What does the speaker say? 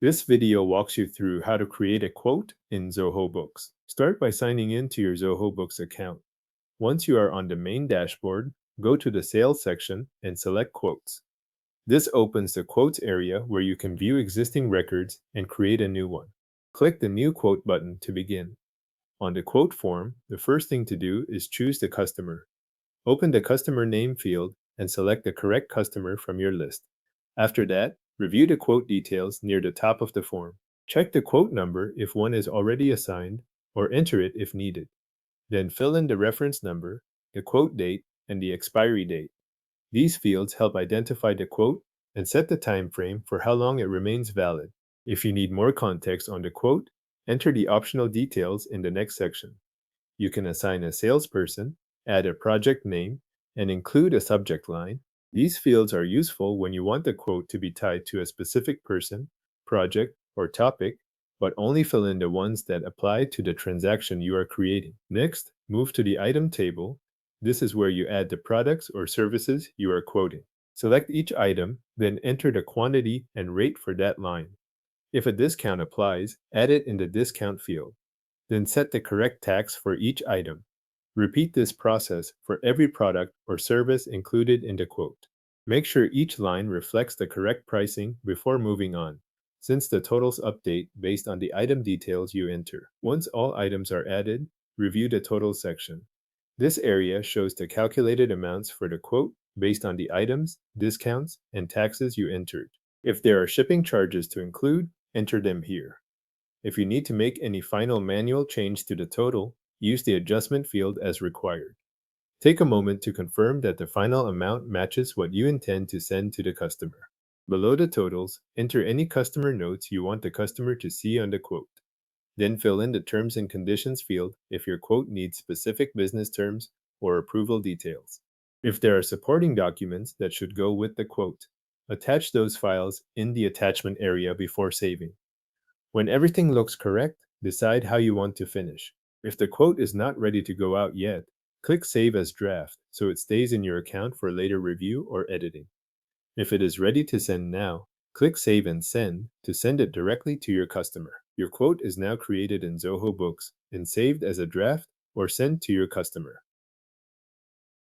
This video walks you through how to create a quote in Zoho Books. Start by signing in to your Zoho Books account. Once you are on the main dashboard, go to the Sales section and select Quotes. This opens the Quotes area where you can view existing records and create a new one. Click the New Quote button to begin. On the quote form, the first thing to do is choose the customer. Open the customer name field and select the correct customer from your list. After that, review the quote details near the top of the form. Check the quote number if one is already assigned, or enter it if needed. Then fill in the reference number, the quote date, and the expiry date. These fields help identify the quote and set the time frame for how long it remains valid. If you need more context on the quote, enter the optional details in the next section. You can assign a salesperson, add a project name, and include a subject line. These fields are useful when you want the quote to be tied to a specific person, project, or topic, but only fill in the ones that apply to the transaction you are creating. Next, move to the item table. This is where you add the products or services you are quoting. Select each item, then enter the quantity and rate for that line. If a discount applies, add it in the discount field. Then set the correct tax for each item. Repeat this process for every product or service included in the quote. Make sure each line reflects the correct pricing before moving on, since the totals update based on the item details you enter. Once all items are added, review the totals section. This area shows the calculated amounts for the quote based on the items, discounts, and taxes you entered. If there are shipping charges to include, enter them here. If you need to make any final manual change to the total, use the adjustment field as required. Take a moment to confirm that the final amount matches what you intend to send to the customer. Below the totals, enter any customer notes you want the customer to see on the quote. Then fill in the terms and conditions field if your quote needs specific business terms or approval details. If there are supporting documents that should go with the quote, attach those files in the attachment area before saving. When everything looks correct, decide how you want to finish. If the quote is not ready to go out yet, click Save as Draft so it stays in your account for later review or editing. If it is ready to send now, click Save and Send to send it directly to your customer. Your quote is now created in Zoho Books and saved as a draft or sent to your customer.